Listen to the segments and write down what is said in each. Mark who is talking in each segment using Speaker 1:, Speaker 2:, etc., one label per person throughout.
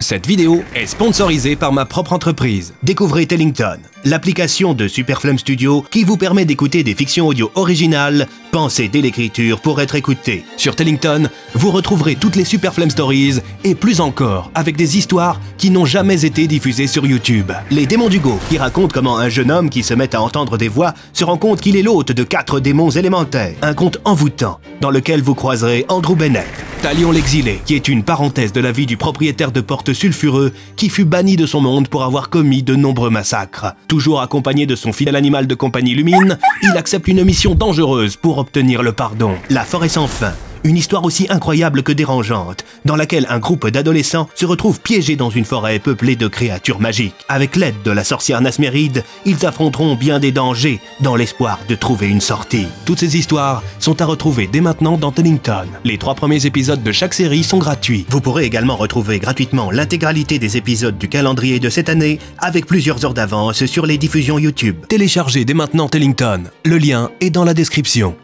Speaker 1: Cette vidéo est sponsorisée par ma propre entreprise. Découvrez Tellington, l'application de Superflame Studio qui vous permet d'écouter des fictions audio originales, pensées dès l'écriture pour être écoutées. Sur Tellington, vous retrouverez toutes les Superflame Stories et plus encore, avec des histoires qui n'ont jamais été diffusées sur YouTube. Les démons d'Hugo, qui racontent comment un jeune homme qui se met à entendre des voix se rend compte qu'il est l'hôte de 4 démons élémentaires. Un conte envoûtant, dans lequel vous croiserez Andrew Bennett. Talion l'exilé, qui est une parenthèse de la vie du propriétaire de porte sulfureux qui fut banni de son monde pour avoir commis de nombreux massacres. Toujours accompagné de son fidèle animal de compagnie Lumine, il accepte une mission dangereuse pour obtenir le pardon. La forêt sans fin. Une histoire aussi incroyable que dérangeante, dans laquelle un groupe d'adolescents se retrouve piégé dans une forêt peuplée de créatures magiques. Avec l'aide de la sorcière Nasméride, ils affronteront bien des dangers, dans l'espoir de trouver une sortie. Toutes ces histoires sont à retrouver dès maintenant dans Tellington. Les 3 premiers épisodes de chaque série sont gratuits. Vous pourrez également retrouver gratuitement l'intégralité des épisodes du calendrier de cette année, avec plusieurs heures d'avance sur les diffusions YouTube. Téléchargez dès maintenant Tellington. Le lien est dans la description.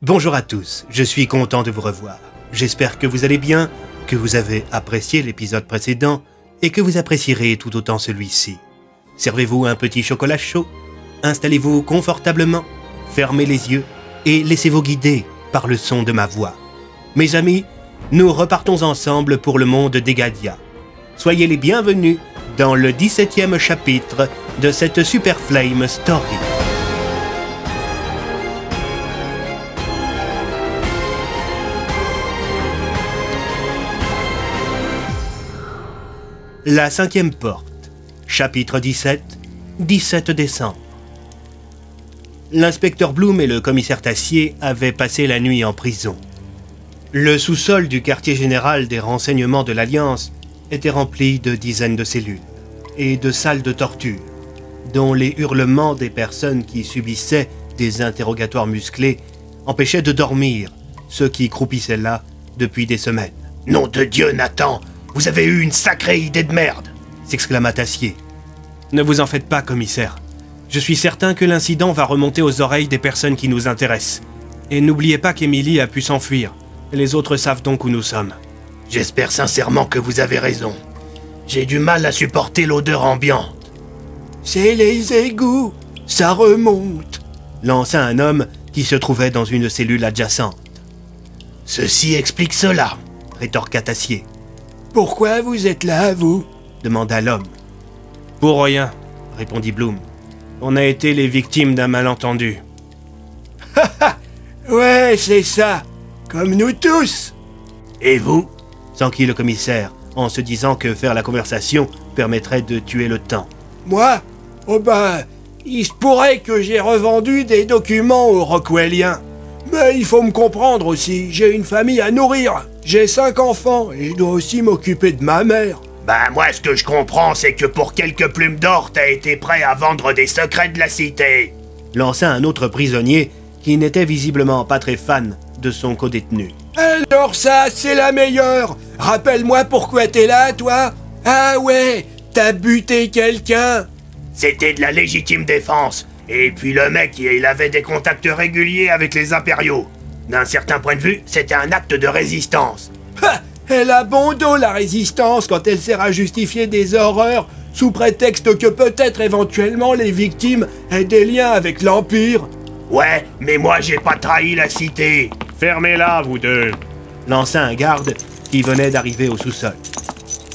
Speaker 1: Bonjour à tous, je suis content de vous revoir. J'espère que vous allez bien, que vous avez apprécié l'épisode précédent et que vous apprécierez tout autant celui-ci. Servez-vous un petit chocolat chaud, installez-vous confortablement, fermez les yeux et laissez-vous guider par le son de ma voix. Mes amis, nous repartons ensemble pour le monde d'Egadia. Soyez les bienvenus dans le 17e chapitre de cette Superflame Story. La 5e porte, chapitre 17, 17 décembre. L'inspecteur Bloom et le commissaire Tassier avaient passé la nuit en prison. Le sous-sol du quartier général des renseignements de l'Alliance était rempli de dizaines de cellules et de salles de torture, dont les hurlements des personnes qui subissaient des interrogatoires musclés empêchaient de dormir ceux qui croupissaient là depuis des semaines. « Nom de Dieu, Nathan! Vous avez eu une sacrée idée de merde !» s'exclama Tassier. « Ne vous en faites pas, commissaire. Je suis certain que l'incident va remonter aux oreilles des personnes qui nous intéressent. Et n'oubliez pas qu'Emily a pu s'enfuir. Les autres savent donc où nous sommes. » « J'espère sincèrement que vous avez raison. J'ai du mal à supporter l'odeur ambiante. »« C'est les égouts, ça remonte !» lança un homme qui se trouvait dans une cellule adjacente. « Ceci explique cela !» rétorqua Tassier. « Pourquoi vous êtes là, vous ?» demanda l'homme. « Pour rien, » répondit Bloom. « On a été les victimes d'un malentendu. »« Ha ha ! Ouais, c'est ça. Comme nous tous. »« Et vous ?» s'enquit le commissaire, en se disant que faire la conversation permettrait de tuer le temps. « Moi ? Oh ben, il se pourrait que j'ai revendu des documents aux Rockwelliens. Mais il faut me comprendre aussi, j'ai une famille à nourrir. J'ai 5 enfants et je dois aussi m'occuper de ma mère. » Bah moi ce que je comprends c'est que pour quelques plumes d'or t'as été prêt à vendre des secrets de la cité. Lança un autre prisonnier qui n'était visiblement pas très fan de son codétenu. Alors ça c'est la meilleure. Rappelle-moi pourquoi t'es là toi. Ah ouais, t'as buté quelqu'un. C'était de la légitime défense. Et puis le mec, il avait des contacts réguliers avec les impériaux. D'un certain point de vue, c'était un acte de résistance. Ha! Elle a bon dos la résistance quand elle sert à justifier des horreurs sous prétexte que peut-être éventuellement les victimes aient des liens avec l'Empire. Ouais, mais moi j'ai pas trahi la cité. Fermez-la, vous deux, lança un garde qui venait d'arriver au sous-sol.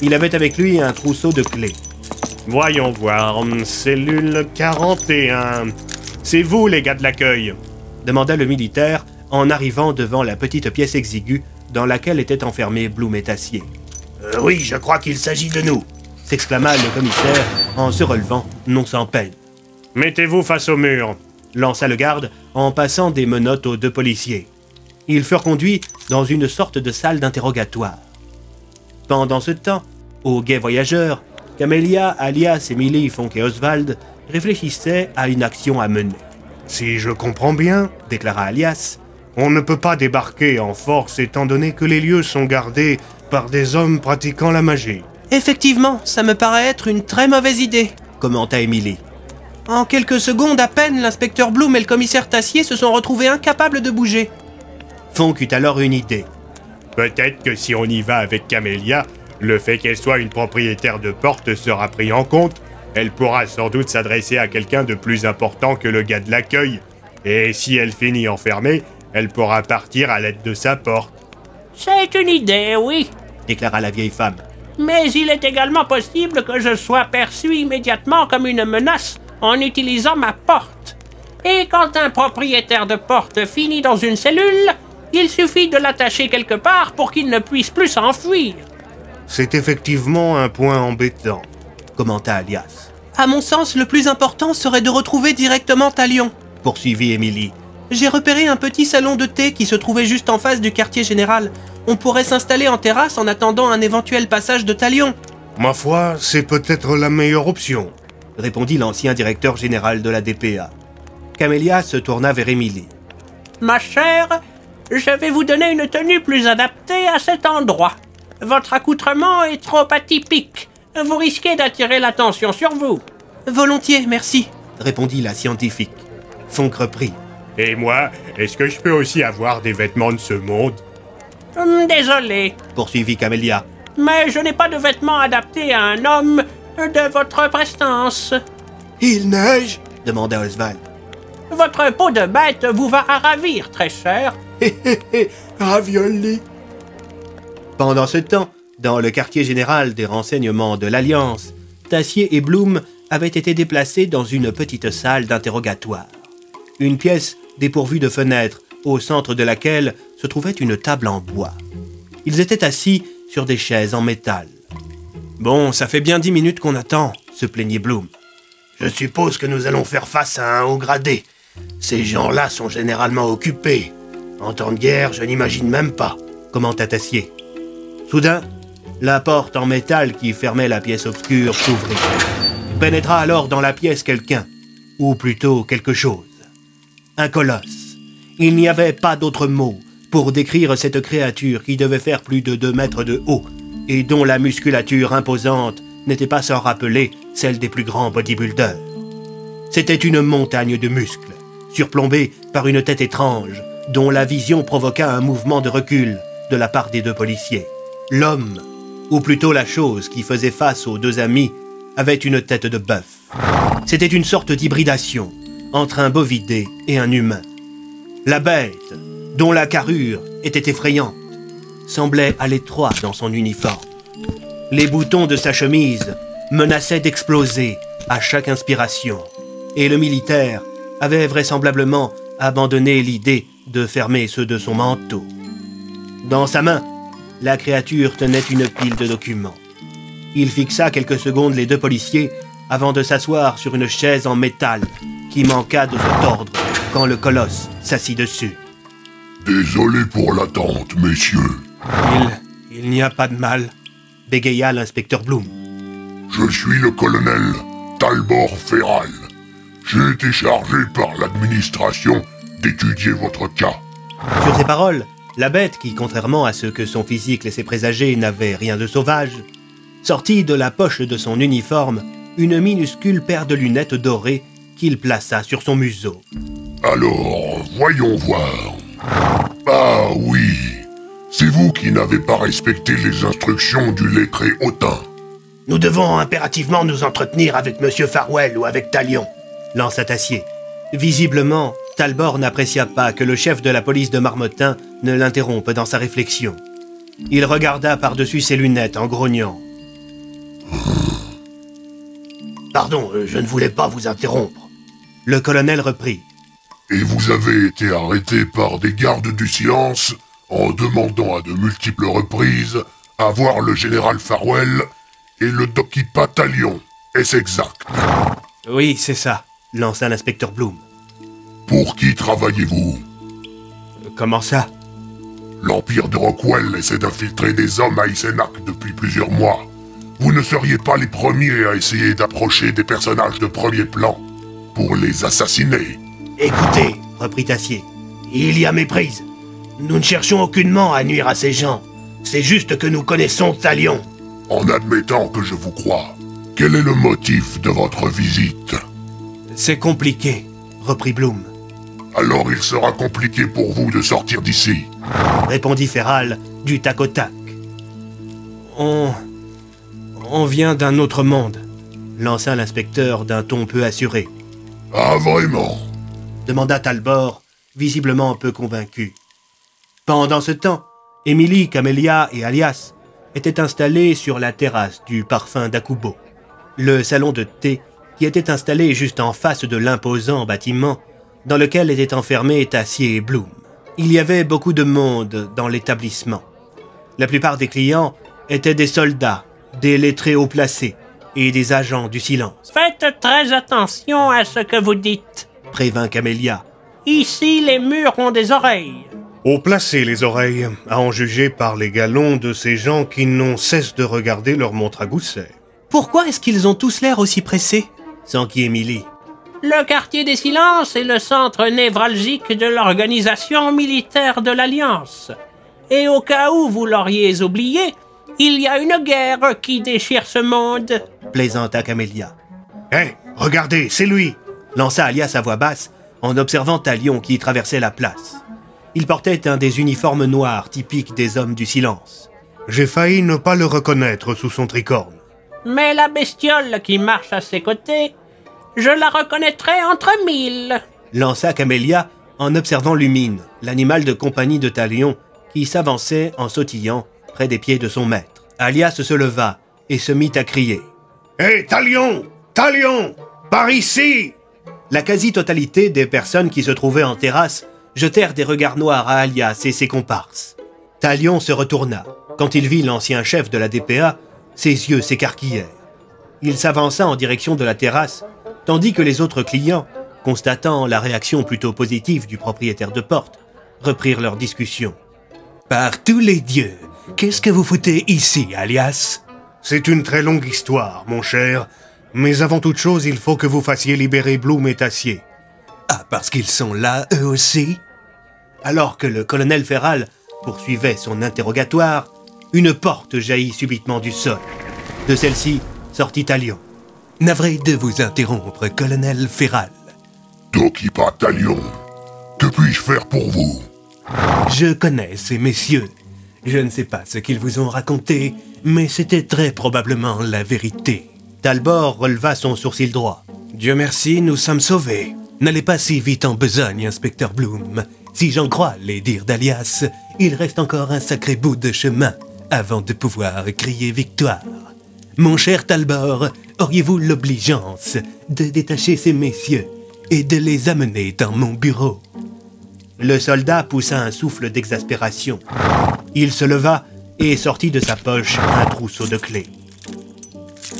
Speaker 1: Il avait avec lui un trousseau de clés. Voyons voir, cellule 41. C'est vous, les gars de l'accueil, demanda le militaire en arrivant devant la petite pièce exiguë dans laquelle étaient enfermés Bloom et Tassier. Oui, je crois qu'il s'agit de nous, s'exclama le commissaire en se relevant, non sans peine. Mettez-vous face au mur, lança le garde en passant des menottes aux 2 policiers. Ils furent conduits dans une sorte de salle d'interrogatoire. Pendant ce temps, au guet voyageur, Camélia, alias Emily Fonck et Oswald réfléchissaient à une action à mener. « Si je comprends bien, déclara Alias, on ne peut pas débarquer en force étant donné que les lieux sont gardés par des hommes pratiquant la magie. »« Effectivement, ça me paraît être une très mauvaise idée, » commenta Emily. En quelques secondes à peine, l'inspecteur Bloom et le commissaire Tassier se sont retrouvés incapables de bouger. Fonk eut alors une idée.
Speaker 2: Peut-être que si on y va avec Camélia, le fait qu'elle soit une propriétaire de porte sera pris en compte. Elle pourra sans doute s'adresser à quelqu'un de plus important que le gars de l'accueil. Et si elle finit enfermée, elle pourra partir à l'aide de sa porte.
Speaker 3: C'est une idée, oui.
Speaker 1: Déclara la vieille femme.
Speaker 3: Mais il est également possible que je sois perçu immédiatement comme une menace en utilisant ma porte. Et quand un propriétaire de porte finit dans une cellule, il suffit de l'attacher quelque part pour qu'il ne puisse plus s'enfuir.
Speaker 1: C'est effectivement un point embêtant, commenta Alias. À mon sens, le plus important serait de retrouver directement Talion, poursuivit Émilie. J'ai repéré un petit salon de thé qui se trouvait juste en face du quartier général. On pourrait s'installer en terrasse en attendant un éventuel passage de Talion. Ma foi, c'est peut-être la meilleure option, répondit l'ancien directeur général de la DPA. Camélia se tourna vers Émilie.
Speaker 3: Ma chère, je vais vous donner une tenue plus adaptée à cet endroit. Votre accoutrement est trop atypique. Vous risquez d'attirer l'attention sur vous.
Speaker 1: Volontiers, merci, répondit la scientifique. Fonk reprit.
Speaker 2: Et moi, est-ce que je peux aussi avoir des vêtements de ce monde?
Speaker 3: Désolé,
Speaker 1: poursuivit Camélia.
Speaker 3: mais je n'ai pas de vêtements adaptés à un homme de votre prestance.
Speaker 1: Il neige? Demanda Oswald.
Speaker 3: Votre peau de bête vous va à ravir, très cher.
Speaker 1: Ravioli. Pendant ce temps, dans le quartier général des renseignements de l'Alliance, Tassier et Bloom avaient été déplacés dans une petite salle d'interrogatoire. Une pièce dépourvue de fenêtres, au centre de laquelle se trouvait une table en bois. Ils étaient assis sur des chaises en métal. « Bon, ça fait bien 10 minutes qu'on attend », se plaignait Bloom. « Je suppose que nous allons faire face à un haut gradé. Ces gens-là sont généralement occupés. En temps de guerre, je n'imagine même pas », commenta Tassier. Soudain, la porte en métal qui fermait la pièce obscure s'ouvrit. Pénétra alors dans la pièce quelqu'un, ou plutôt quelque chose. Un colosse. Il n'y avait pas d'autre mot pour décrire cette créature qui devait faire plus de 2 mètres de haut et dont la musculature imposante n'était pas sans rappeler celle des plus grands bodybuilders. C'était une montagne de muscles, surplombée par une tête étrange, dont la vision provoqua un mouvement de recul de la part des 2 policiers. L'homme, ou plutôt la chose qui faisait face aux 2 amis, avait une tête de bœuf. C'était une sorte d'hybridation entre un bovidé et un humain. La bête, dont la carrure était effrayante, semblait à l'étroit dans son uniforme. Les boutons de sa chemise menaçaient d'exploser à chaque inspiration, et le militaire avait vraisemblablement abandonné l'idée de fermer ceux de son manteau. Dans sa main, la créature tenait une pile de documents. Il fixa quelques secondes les 2 policiers avant de s'asseoir sur une chaise en métal qui manqua de se tordre quand le colosse s'assit dessus.
Speaker 4: « Désolé pour l'attente, messieurs. »«
Speaker 1: Il n'y a pas de mal, » bégaya l'inspecteur Bloom.
Speaker 4: « Je suis le colonel Talbot Ferral. J'ai été chargé par l'administration d'étudier votre cas. »
Speaker 1: Sur ces paroles, la bête, qui, contrairement à ce que son physique laissait présager, n'avait rien de sauvage, sortit de la poche de son uniforme une minuscule paire de lunettes dorées qu'il plaça sur son museau.
Speaker 4: « Alors, voyons voir. Ah oui, c'est vous qui n'avez pas respecté les instructions du lettré hautain. »«
Speaker 1: Nous devons impérativement nous entretenir avec Monsieur Farwell ou avec Talion, » lança Tassier. Visiblement, Talbot n'apprécia pas que le chef de la police de Marmottin ne l'interrompe dans sa réflexion. Il regarda par-dessus ses lunettes en grognant. « Pardon, je ne voulais pas vous interrompre. » Le colonel reprit.
Speaker 4: « Et vous avez été arrêté par des gardes du silence en demandant à de multiples reprises à voir le général Farwell et le Dokipa Talion. Est-ce exact? »
Speaker 1: « Oui, c'est ça, » lança l'inspecteur Bloom.
Speaker 4: « Pour qui travaillez-vous? » »«
Speaker 1: Comment ça? » ?»«
Speaker 4: L'Empire de Rockwell essaie d'infiltrer des hommes à Isenak depuis plusieurs mois. Vous ne seriez pas les premiers à essayer d'approcher des personnages de premier plan pour les assassiner. »«
Speaker 1: Écoutez, » reprit Tassier, « il y a méprise. Nous ne cherchons aucunement à nuire à ces gens. C'est juste que nous connaissons Talion. » »«
Speaker 4: En admettant que je vous croie, quel est le motif de votre visite? » »«
Speaker 1: C'est compliqué, reprit Bloom.
Speaker 4: Alors il sera compliqué pour vous de sortir d'ici,
Speaker 1: Répondit Feral du tac au tac. On vient d'un autre monde, lança l'inspecteur d'un ton peu assuré.
Speaker 4: Ah vraiment?
Speaker 1: Demanda Talbot, visiblement un peu convaincu. Pendant ce temps, Emily, Camélia et Alias étaient installés sur la terrasse du Parfum d'Akubo, le salon de thé qui était installé juste en face de l'imposant bâtiment dans lequel étaient enfermés Tassier et Bloom. Il y avait beaucoup de monde dans l'établissement. La plupart des clients étaient des soldats, des lettrés haut placés et des agents du silence.
Speaker 3: Faites très attention à ce que vous dites.
Speaker 1: Prévint Camélia.
Speaker 3: Ici, les murs ont des oreilles.
Speaker 2: Haut placé les oreilles, à en juger par les galons de ces gens qui n'ont cesse de regarder leur montre à gousset.
Speaker 1: Pourquoi est-ce qu'ils ont tous l'air aussi pressés? S'enquit Emily.
Speaker 3: Le quartier des silences est le centre névralgique de l'organisation militaire de l'Alliance. Et au cas où vous l'auriez oublié, il y a une guerre qui déchire ce monde.
Speaker 1: Plaisanta Camélia.
Speaker 2: Hé, regardez, c'est lui!
Speaker 1: Lança Alias à voix basse en observant Talion qui traversait la place. Il portait un des uniformes noirs typiques des hommes du silence.
Speaker 2: J'ai failli ne pas le reconnaître sous son tricorne.
Speaker 3: Mais la bestiole qui marche à ses côtés, je la reconnaîtrai entre mille.
Speaker 1: Lança Camélia en observant Lumine, l'animal de compagnie de Talion, qui s'avançait en sautillant près des pieds de son maître. Alias se leva et se mit à crier.
Speaker 2: Hé, Talion! Talion! Par ici!
Speaker 1: La quasi-totalité des personnes qui se trouvaient en terrasse jetèrent des regards noirs à Alias et ses comparses. Talion se retourna. Quand il vit l'ancien chef de la DPA, ses yeux s'écarquillèrent. Il s'avança en direction de la terrasse, tandis que les autres clients, constatant la réaction plutôt positive du propriétaire de porte, reprirent leur discussion. « Par tous les dieux, qu'est-ce que vous foutez ici, Alias ?»
Speaker 2: C'est une très longue histoire, mon cher, mais avant toute chose, il faut que vous fassiez libérer Bloom et Tassier.
Speaker 1: Ah, parce qu'ils sont là, eux aussi? Alors que le colonel Feral poursuivait son interrogatoire, une porte jaillit subitement du sol. De celle-ci sortit Talion. « Navré de vous interrompre, colonel Feral. »
Speaker 4: Dokipa Talion, que puis-je faire pour vous?
Speaker 1: Je connais ces messieurs. Je ne sais pas ce qu'ils vous ont raconté, mais c'était très probablement la vérité. Talbot releva son sourcil droit. « Dieu merci, nous sommes sauvés. N'allez pas si vite en besogne, inspecteur Bloom. Si j'en crois les dires d'Alias, il reste encore un sacré bout de chemin avant de pouvoir crier victoire. Mon cher Talbot, auriez-vous l'obligeance de détacher ces messieurs et de les amener dans mon bureau ?» Le soldat poussa un souffle d'exaspération. Il se leva et sortit de sa poche un trousseau de clés.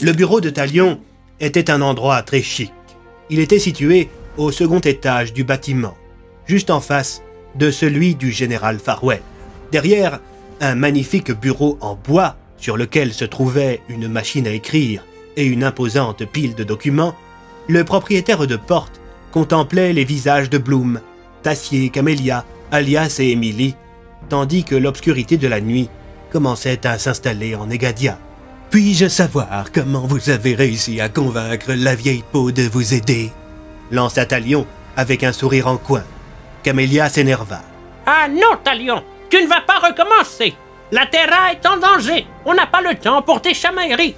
Speaker 1: Le bureau de Talion était un endroit très chic. Il était situé au second étage du bâtiment, juste en face de celui du général Farwell. Derrière, un magnifique bureau en bois sur lequel se trouvait une machine à écrire et une imposante pile de documents, le propriétaire de porte contemplait les visages de Bloom, Tassier, Camélia, Alias et Emily, tandis que l'obscurité de la nuit commençait à s'installer en Egadia. « Puis-je savoir comment vous avez réussi à convaincre la vieille peau de vous aider ?» lança Talion avec un sourire en coin. Camélia s'énerva.
Speaker 3: « Ah non, Talion, tu ne vas pas recommencer. La Terra est en danger. On n'a pas le temps pour tes chamailleries. »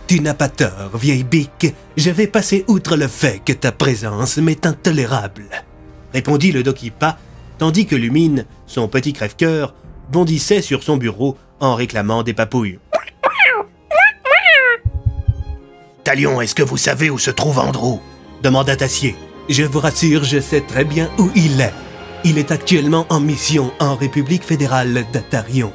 Speaker 1: « Tu n'as pas tort, vieille bique. Je vais passer outre le fait que ta présence m'est intolérable. » répondit le Dokipa, tandis que Lumine, son petit crève-cœur, bondissait sur son bureau en réclamant des papouilles. « Talion, est-ce que vous savez où se trouve Andrew ?» demanda Tassier. « Je vous rassure, je sais très bien où il est. Il est actuellement en mission en République fédérale d'Atarion. »